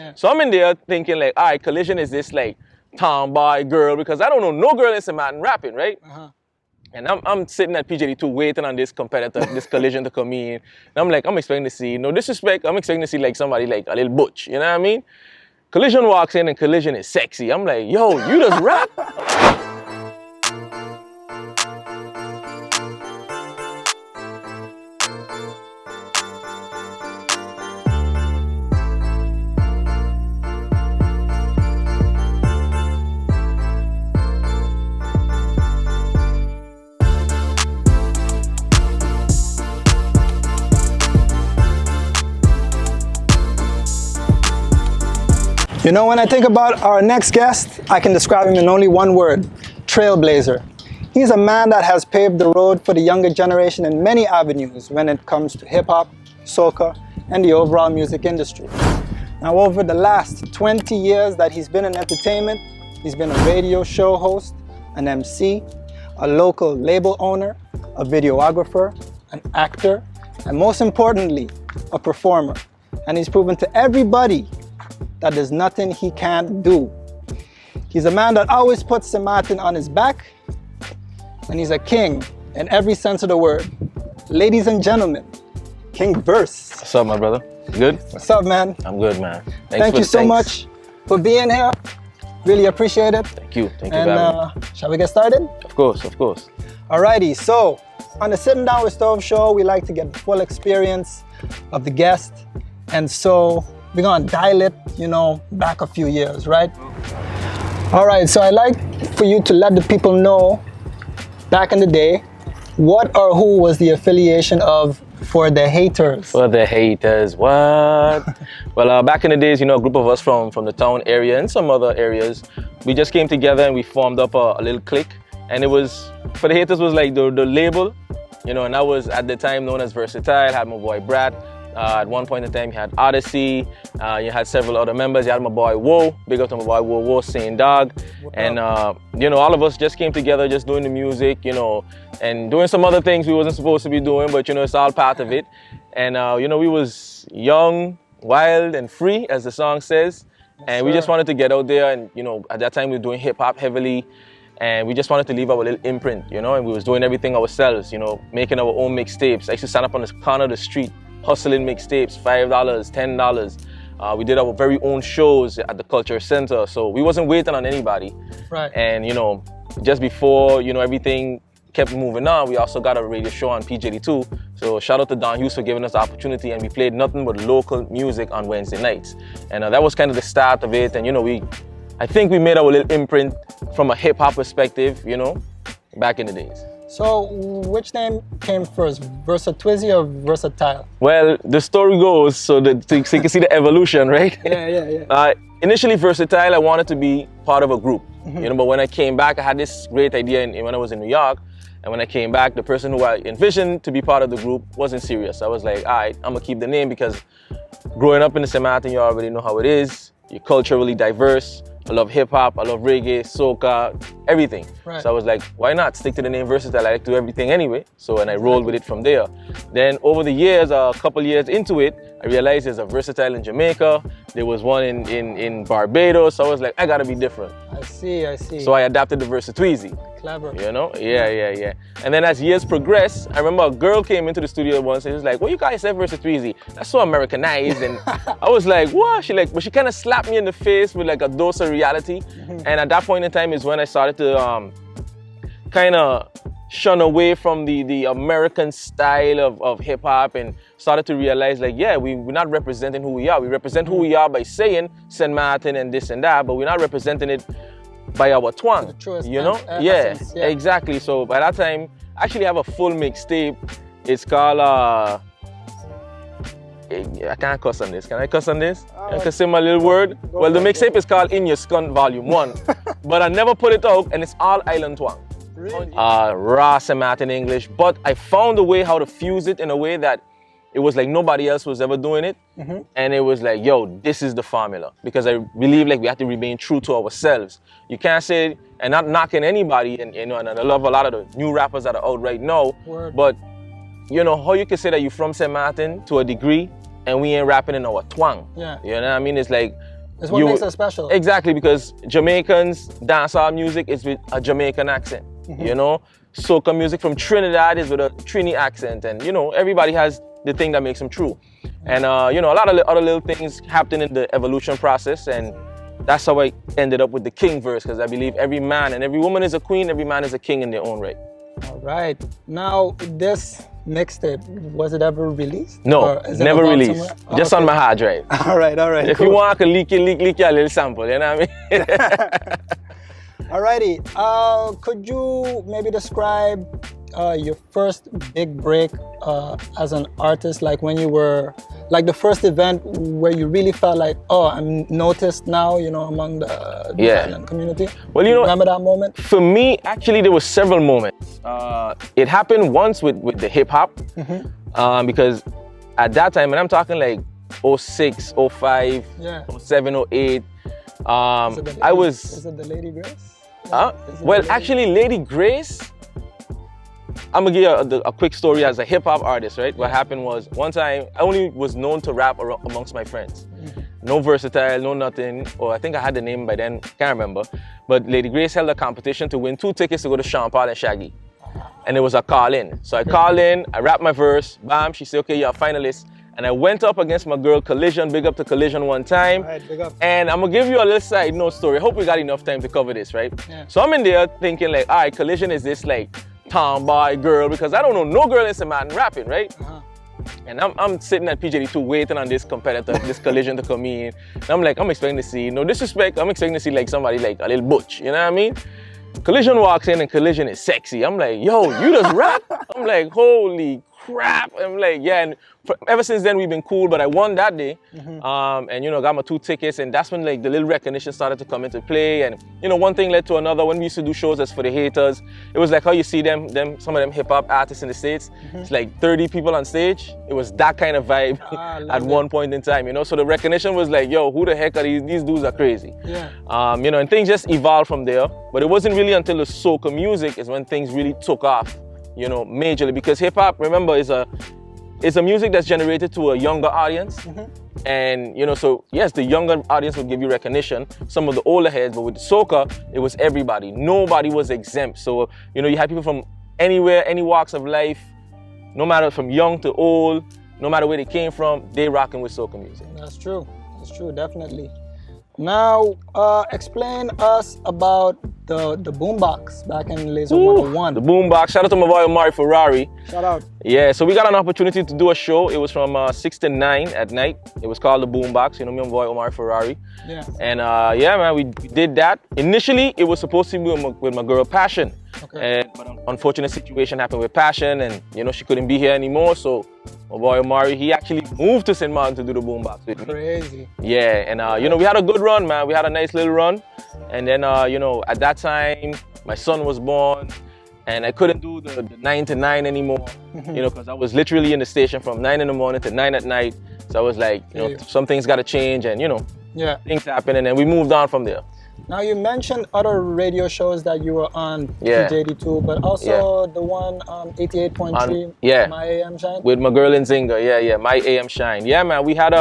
Yeah. So I'm in there thinking like, all right, Collision is this like tomboy girl, because I don't know no girl in St. Martin rapping, right? And I'm sitting at PJD2 waiting on this competitor, this Collision to come in. And I'm like, I'm expecting to see, no disrespect, I'm expecting to see like somebody like a little butch, you know what I mean? Collision walks in and Collision is sexy. I'm like, yo, you just rap? You know, when I think about our next guest, I can describe him in only one word: trailblazer. He's a man that has paved the road for the younger generation in many avenues when it comes to hip-hop, soca, and the overall music industry. Now, over the last 20 years that he's been in entertainment, he's been a radio show host, an MC, a local label owner, a videographer, an actor, and most importantly, a performer. And he's proven to everybody that there's nothing he can't do. He's a man that always puts St. Martin on his back, and he's a king in every sense of the word. Ladies and gentlemen, King Verse. What's up, my brother? Good? What's up, man? I'm good, man. Thank you so much for being here. Really appreciate it. Thank you for having me. Shall we get started? Of course, of course. Alrighty, so on the Sitting Down with Stov show, we like to get the full experience of the guest. And so we're gonna dial it, you know, back a few years, right? All right, so I'd like for you to let the people know, back in the day, what or who was the affiliation of For the Haterz? For the Haterz, what? Well, back in the days, you know, a group of us from the town area and some other areas, we just came together and we formed up a little clique. And it was, For the Haterz was like the label, you know, and I was at the time known as Versatile, had my boy Brad. At one point in time, you had Odyssey, you had several other members. You had my boy Wo, big up to my boy Wo, Saint Dog. And, you know, all of us just came together, just doing the music, you know, and doing some other things we wasn't supposed to be doing, but, you know, it's all part of it. And, you know, we was young, wild, and free, as the song says. And we just wanted to get out there. And, you know, at that time, we were doing hip-hop heavily. And we just wanted to leave our little imprint, you know, and we was doing everything ourselves, you know, making our own mixtapes. I used to stand up on the corner of the street, hustling mixtapes, $5, $10. We did our very own shows at the Culture Center, so we wasn't waiting on anybody. Right. And, you know, just before, you know, everything kept moving on, we also got a radio show on PJD2. So shout out to Don Hughes for giving us the opportunity, and we played nothing but local music on Wednesday nights. And that was kind of the start of it. And, you know, I think we made our little imprint from a hip-hop perspective, you know, back in the days. So, which name came first, Versatwizy or Versatile? Well, the story goes, so you can see the evolution, right? Yeah. Initially, Versatile, I wanted to be part of a group, you know, but when I came back, I had this great idea when I was in New York, and when I came back, the person who I envisioned to be part of the group wasn't serious. I was like, all right, I'm gonna keep the name, because growing up in the St. Martin, you already know how it is. You're culturally diverse. I love hip-hop, I love reggae, soca, everything. Right. So I was like, why not stick to the name Versatile? I like to do everything anyway. So, and I rolled with it from there. Then over the years, a couple years into it, I realized there's a Versatile in Jamaica. There was one in Barbados. So I was like, I gotta be different. I see. So I adapted the Versatwizy. Clever. You know? Yeah. And then as years progressed, I remember a girl came into the studio once and she was like, well, you guys said Versatwizy. That's so Americanized. And I was like, what? But she kind of slapped me in the face with like a dose of reality. And at that point in time is when I started to kind of shun away from the American style of hip hop, and started to realize like, yeah, we're not representing who we are. We represent who we are by saying St. Martin and this and that, but we're not representing it by our twang, you know? Yeah, exactly. So by that time, I actually have a full mixtape. It's called, I can't cuss on this. Can I cuss on this? I can say my little word. Well, the mixtape is called In Your Skunt Volume 1. But I never put it out, and it's all island twang. Really? Raw St. Martin English. But I found a way how to fuse it in a way that it was like nobody else was ever doing it. And it was like, yo, this is the formula. Because I believe like we have to remain true to ourselves. You can't say, and not knocking anybody, and you know, and I love a lot of the new rappers that are out right now. Word. But you know, how you can say that you're from St. Martin to a degree, and we ain't rapping in our twang. Yeah. You know what I mean? It's like, That's what makes it special. Exactly, because Jamaicans dancehall music is with a Jamaican accent. You know, soca music from Trinidad is with a Trini accent, and you know, everybody has the thing that makes them true. And you know, a lot of other little things happen in the evolution process, and that's how I ended up with the king verse, because I believe every man and every woman is a queen, every man is a king in their own right. All right. Now, this mixtape, was it ever released? No, never released. Just on my hard drive. All right, all right. If you want, I can leak a little sample, you know what I mean? Alrighty. Could you maybe describe your first big break as an artist, like when you were, like the first event where you really felt like, oh, I'm noticed now, you know, among the island community? Well, you know, remember that moment? For me, actually, there were several moments. It happened once with the hip hop, because at that time, and I'm talking like 06, 05, 07, 08, I was... Is it the Lady Grace? Well, actually, Lady Grace, I'm gonna give you a quick story as a hip hop artist, right? What happened was, one time, I only was known to rap amongst my friends. No Versatile, no nothing, or I think I had the name by then, can't remember. But Lady Grace held a competition to win 2 tickets to go to Sean Paul and Shaggy. And it was a call-in. So I called in, I rapped my verse, bam, she said, okay, you're a finalist. And I went up against my girl Collision, big up to Collision one time. Right, big up. And I'm gonna give you a little side note story. I hope we got enough time to cover this, right? So I'm in there thinking like, all right, Collision is this like tomboy girl, because I don't know no girl in Sittin rapping, right? And I'm sitting at PJD2 waiting on this competitor, this Collision to come in. And I'm like, I'm expecting to see, no disrespect, I'm expecting to see like somebody like a little butch, you know what I mean? Collision walks in and Collision is sexy. I'm like, yo, you just rap? I'm like, holy crap. I'm like, yeah, and ever since then we've been cool, but I won that day. And you know, got my 2 tickets, and that's when like the little recognition started to come into play. And you know, one thing led to another. When we used to do shows as for the haters, it was like how you see some of them hip hop artists in the States. It's like 30 people on stage. It was that kind of vibe at one point in time, you know. So the recognition was like, yo, who the heck are these dudes are crazy. You know, and things just evolved from there. But it wasn't really until the soca music is when things really took off, you know, majorly, because hip hop, remember, is a music that's generated to a younger audience. And you know, so yes, the younger audience will give you recognition, some of the older heads, but with the soca, it was everybody. Nobody was exempt. So, you know, you had people from anywhere, any walks of life, no matter from young to old, no matter where they came from, they rocking with soca music. That's true, definitely. Now, explain us about the boombox back in Laser 101. The boombox. Shout out to my boy Omari Ferrari. Shout out. Yeah, so we got an opportunity to do a show. It was from 6 to 9 at night. It was called the boombox. You know me and my boy Omari Ferrari. Yeah. And yeah, man, we did that. Initially, it was supposed to be with my girl Passion. Okay. But an unfortunate situation happened with Passion, and you know, she couldn't be here anymore. So my boy Omari, he actually moved to St. Martin to do the boombox with me. Crazy. Yeah, and you know, we had a good run, man. We had a nice little run. And then, you know, at that time, my son was born, and I couldn't do the 9 to 9 anymore, you know, because I was literally in the station from 9 in the morning to 9 at night. So I was like, you know, some things got to change, and you know, things happen, and then we moved on from there. Now, you mentioned other radio shows that you were on, PJD2, but also the one 88.3, My AM Shine? With my girl in Zinga, My AM Shine. Yeah, man, we had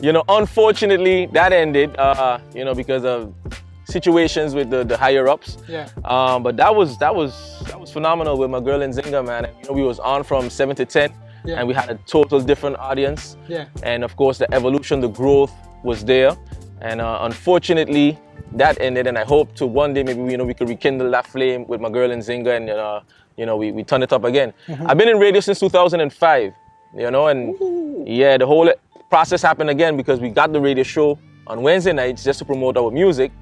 you know, unfortunately, that ended, you know, because of situations with the higher ups. But that was phenomenal with my girl in Zinga, man. And, you know, we was on from 7 to 10, and we had a total different audience. And of course, the evolution, the growth was there. And unfortunately, that ended, and I hope to one day maybe, you know, we could rekindle that flame with my girl in Zinga, and you know, we turn it up again. I've been in radio since 2005, you know, and yeah, the whole process happened again because we got the radio show on Wednesday nights just to promote our music.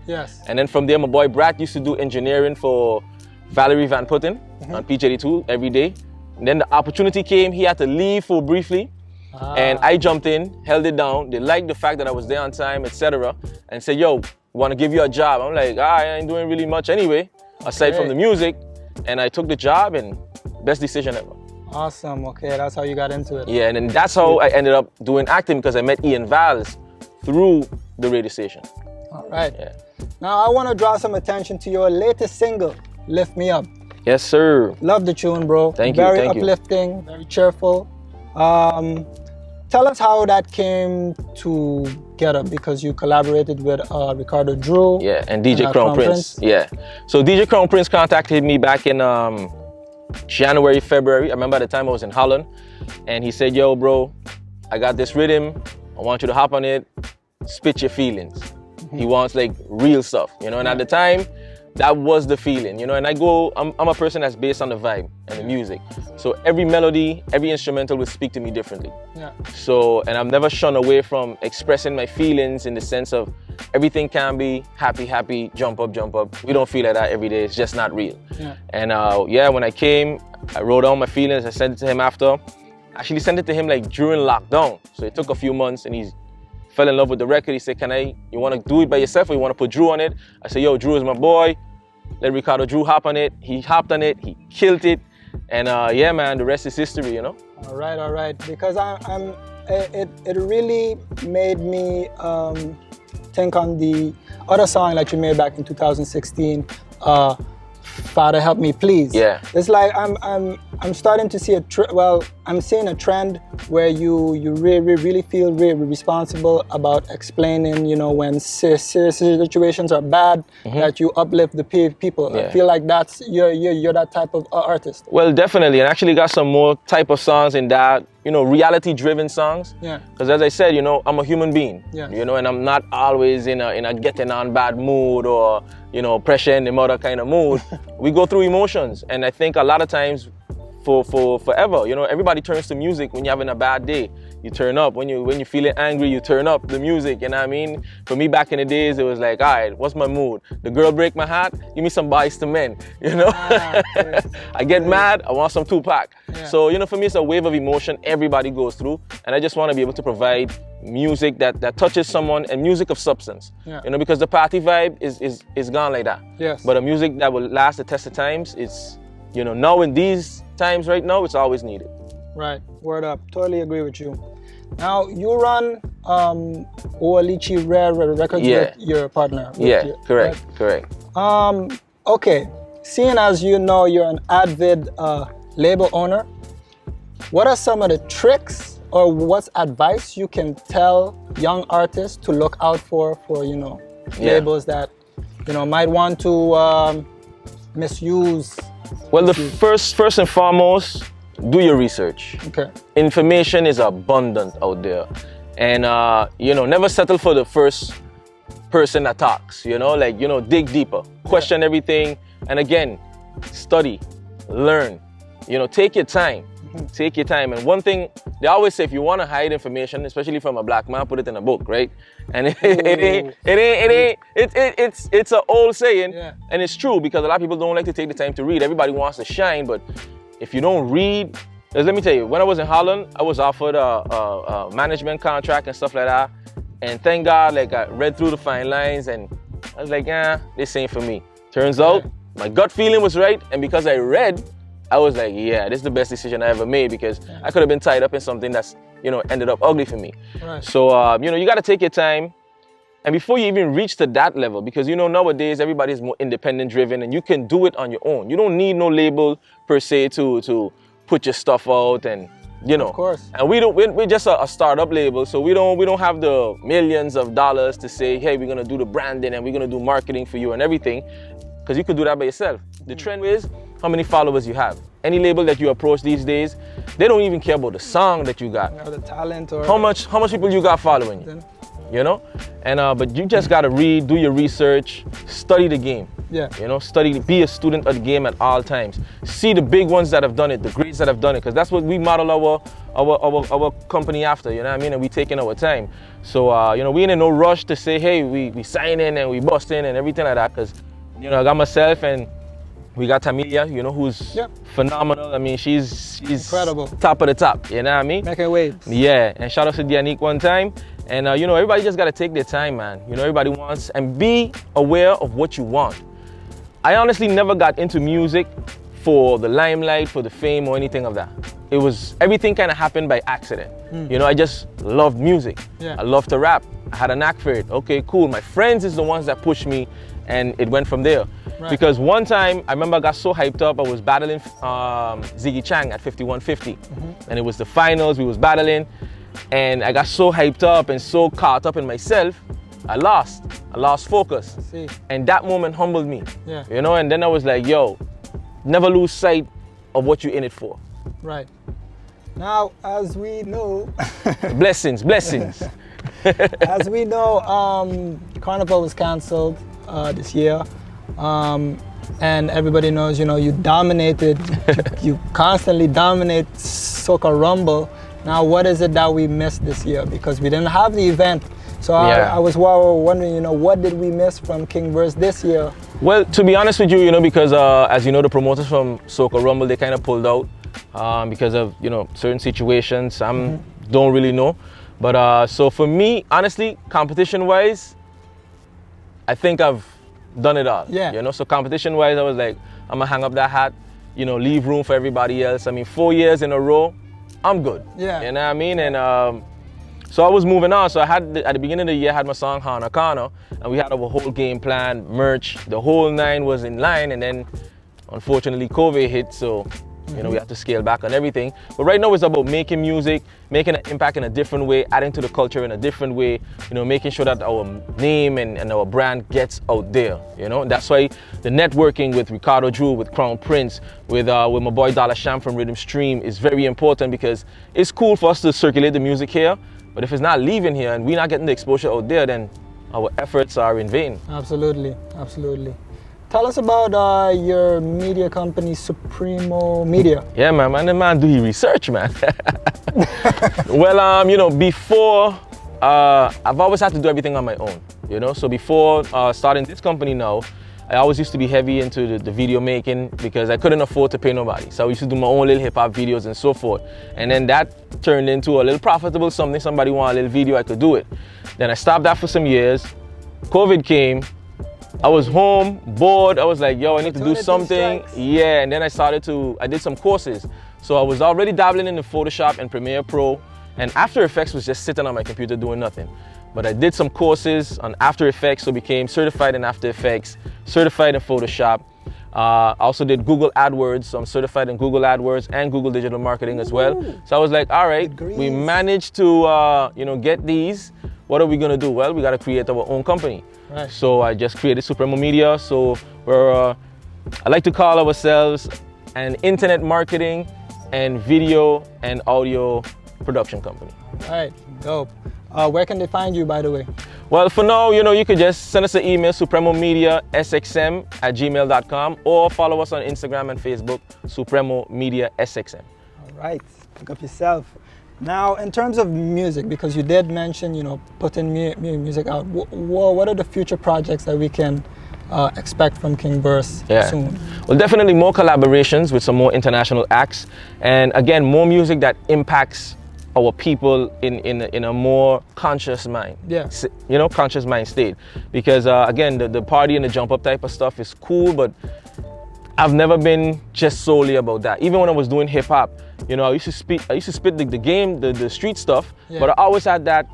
And then from there, my boy Brat used to do engineering for Valerie Van Putten on PJD2 every day. And then the opportunity came, he had to leave for briefly. And I jumped in, held it down. They liked the fact that I was there on time, etc. And said, yo, want to give you a job. I'm like, I ain't doing really much anyway, aside from the music. And I took the job, and best decision ever. Awesome. Okay, that's how you got into it. Yeah, and then that's how I ended up doing acting, because I met Ian Valls through the radio station. All right. Now I want to draw some attention to your latest single, Lift Me Up. Yes, sir. Love the tune, bro. Thank you. Very uplifting, very cheerful. Tell us how that came Get Up because you collaborated with Ricardo Drew. Yeah, and DJ Crown Prince. Yeah. So DJ Crown Prince contacted me back in January, February. I remember at the time I was in Holland, and he said, "Yo, bro, I got this rhythm. I want you to hop on it, spit your feelings." He wants like real stuff, you know. And at the time, that was the feeling, you know. And I'm a person that's based on the vibe and the music. So every melody, every instrumental would speak to me differently. Yeah. So, and I'm never shunned away from expressing my feelings in the sense of everything can be happy, happy, jump up, jump up. We don't feel like that every day. It's just not real. Yeah. And yeah, when I came, I wrote down my feelings. I sent it to him after. Actually sent it to him like during lockdown. So it took a few months, and he fell in love with the record. He said, you want to do it by yourself or you want to put Drew on it? I said, yo, Drew is my boy. Let Ricardo Drew hop on it. He hopped on it. He killed it. And yeah, man, the rest is history, you know? All right. Because it really made me think on the other song that you made back in 2016, Father Help Me Please. Yeah. It's like I'm starting to see I'm seeing a trend where you really feel really responsible about explaining, you know, when serious situations are bad, that you uplift the people. Yeah. I feel like you're that type of artist. Well, definitely, and actually got some more type of songs in that, you know, reality-driven songs. Yeah. Because as I said, you know, I'm a human being. Yeah. You know, and I'm not always in a getting on bad mood or, you know, pressure in the mother kind of mood. We go through emotions, and I think a lot of times for forever, you know, everybody turns to music when you're having a bad day. You turn up. When you're feeling angry, you turn up the music, you know what I mean? For me back in the days, it was like, all right, what's my mood? The girl break my heart, give me some Boyz II Men, you know? I get mad, I want some Tupac. Yeah. So, you know, for me, it's a wave of emotion everybody goes through, and I just want to be able to provide music that touches someone, and music of substance. Yeah. You know, because the party vibe is gone like that. Yes. But a music that will last the test of times, it's, you know, now in these times right now, it's always needed. Right, word up, totally agree with you. Now, you run Oualichi Rare Records with your partner. Correct. Okay, seeing as you know you're an avid label owner, what are some of the tricks or what's advice you can tell young artists to look out for you know, labels that, you know, might want to misuse? Well, the first and foremost, do your research. Okay. Information is abundant out there. And, you know, never settle for the first person that talks, you know, like, you know, dig deeper, question everything. And again, study, learn, you know, take your time. Take your time. And one thing, they always say, if you want to hide information, especially from a black man, put it in a book, right? And it's an old saying, and it's true, because a lot of people don't like to take the time to read. Everybody wants to shine, but if you don't read, let me tell you, when I was in Holland, I was offered a management contract and stuff like that. And thank God, like, I read through the fine lines, and I was like, this ain't for me. Turns out, my gut feeling was right, and because I read, I was like, yeah, this is the best decision I ever made, because I could have been tied up in something that's, you know, ended up ugly for me. Right. So, you know, you got to take your time. And before you even reach to that level, because, you know, nowadays everybody's more independent driven and you can do it on your own. You don't need no label per se to put your stuff out, and, you know. Of course. And we're just a startup label, so we don't have the millions of dollars to say, hey, we're going to do the branding and we're going to do marketing for you and everything, because you could do that by yourself. The trend is how many followers you have. Any label that you approach these days, they don't even care about the song that you got. Or the talent, or how much people you got following you, you know? And but you just gotta read, do your research, study the game. Yeah. You know, be a student of the game at all times. See the big ones that have done it, the greats that have done it, because that's what we model our company after, you know what I mean? And we taking our time. So you know, we ain't in no rush to say, hey, we sign in and we bust in and everything like that, because, you know, I got myself and we got Tamilia, you know, who's phenomenal. I mean, she's incredible. Top of the top, you know what I mean? Making waves. Yeah, and shout out to Dianique one time. And, you know, everybody just got to take their time, man. You know, everybody wants, and be aware of what you want. I honestly never got into music for the limelight, for the fame, or anything of that. It was, everything kind of happened by accident. You know, I just loved music. Yeah. I loved to rap. I had a knack for it. Okay, cool. My friends is the ones that pushed me, and it went from there. Right. Because one time, I remember I got so hyped up, I was battling Ziggy Chang at 5150. And it was the finals, we was battling. and I got so hyped up and so caught up in myself, I lost focus. See. And that moment humbled me. Yeah. You know, and then I was like, yo, never lose sight of what you're in it for. Right. Now, as we know, Blessings. as we know, Carnival was canceled this year, and everybody knows, you know, you dominated, you constantly dominate Soca Rumble. Now, what is it that we missed this year? Because we didn't have the event. So I was wondering, you know, what did we miss from King Verse this year? Well, to be honest with you, you know, because as you know, the promoters from Soca Rumble, they kind of pulled out because of, you know, certain situations. Some don't really know. But so for me, honestly, competition-wise, I think I've done it all. Yeah. You know, so competition-wise, I was like, I'm gonna hang up that hat, you know, leave room for everybody else. I mean, 4 years in a row, I'm good. Yeah. You know what I mean? And so I was moving on. So I had, at the beginning of the year, I had my song Hana Kana, and we had our whole game plan, merch, the whole nine was in line. And then, unfortunately, COVID hit, so you know, we have to scale back on everything. But right now it's about making music, making an impact in a different way, adding to the culture in a different way, you know, making sure that our name and our brand gets out there, you know. That's why the networking with Ricardo Drew, with Crown Prince, with my boy Dollar Sham from Rhythm Stream is very important, because it's cool for us to circulate the music here, but if it's not leaving here and we're not getting the exposure out there, then our efforts are in vain. Absolutely, absolutely. Tell us about your media company, Supremomedia. Yeah, man, the man do his research, man. Well, you know, before, I've always had to do everything on my own, you know? So before starting this company now, I always used to be heavy into the video making, because I couldn't afford to pay nobody. So I used to do my own little hip hop videos and so forth. And then that turned into a little profitable something. Somebody want a little video, I could do it. Then I stopped that for some years. COVID came. I was home, bored. I was like, yo, I need to do something. Yeah, and then I did some courses. So I was already dabbling in the Photoshop and Premiere Pro, and After Effects was just sitting on my computer doing nothing. But I did some courses on After Effects, so became certified in After Effects, certified in Photoshop. I also did Google AdWords, so I'm certified in Google AdWords and Google Digital Marketing as well. So I was like, all right, we managed to you know, get these. What are we gonna do? Well, we gotta create our own company. Right. So I just created Supremomedia. So we're, I like to call ourselves an internet marketing and video and audio production company. All right, dope. Where can they find you, by the way? Well, for now, you know, you could just send us an email, supremomediasxm@gmail.com, or follow us on Instagram and Facebook, Supremomediasxm. All right, pick up yourself. Now, in terms of music, because you did mention, you know, putting music out, what are the future projects that we can expect from King Verse soon? Well, definitely more collaborations with some more international acts, and again, more music that impacts our people in a more conscious mind. Yeah. You know, conscious mind state. Because again, the party and the jump up type of stuff is cool, but I've never been just solely about that. Even when I was doing hip hop, you know, I used to spit the street stuff, but I always had that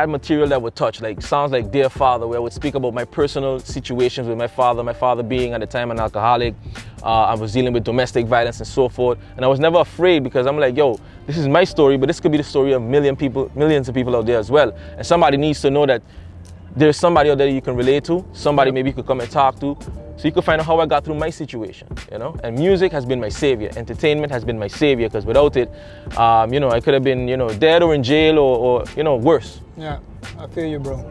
material that would touch, like songs like Dear Father, where I would speak about my personal situations with my father being at the time an alcoholic. I was dealing with domestic violence and so forth. And I was never afraid, because I'm like, yo, this is my story, but this could be the story of millions of people out there as well. And somebody needs to know that there's somebody out there you can relate to, somebody maybe you could come and talk to, so you could find out how I got through my situation, you know? And music has been my savior. Entertainment has been my savior, because without it, you know, I could have been, you know, dead or in jail or you know, worse. Yeah, I feel you, bro.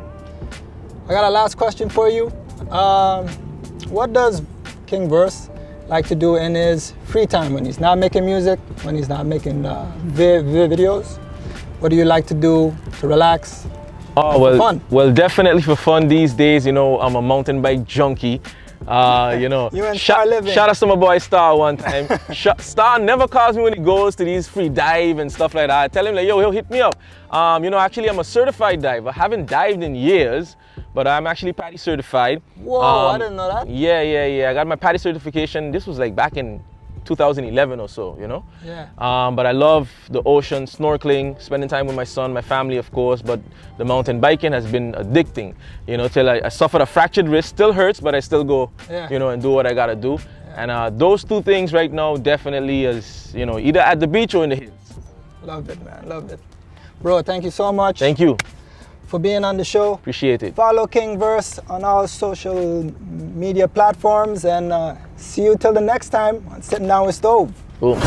I got a last question for you. What does King Verse like to do in his free time when he's not making music, when he's not making videos? What do you like to do to relax? Oh, well, fun? Well, definitely for fun these days. You know, I'm a mountain bike junkie. You know, shout out to my boy Star one time. Star never calls me when he goes to these free dive and stuff like that. I tell him like, yo, he'll hit me up. You know, actually I'm a certified diver. I haven't dived in years, but I'm actually PADI certified. Whoa, I didn't know that. Yeah. I got my PADI certification. This was like back in 2011 or so, you know? Yeah. But I love the ocean, snorkeling, spending time with my son, my family, of course, but the mountain biking has been addicting, you know, till I suffered a fractured wrist. Still hurts, but I still go, you know, and do what I gotta do. Yeah. And those two things right now definitely is, you know, either at the beach or in the hills. Love it, man, love it. Bro, thank you so much Thank you. for being on the show. Appreciate it. Follow King Verse on all social media platforms, and see you till the next time on Sitting Down with Stove. Boom.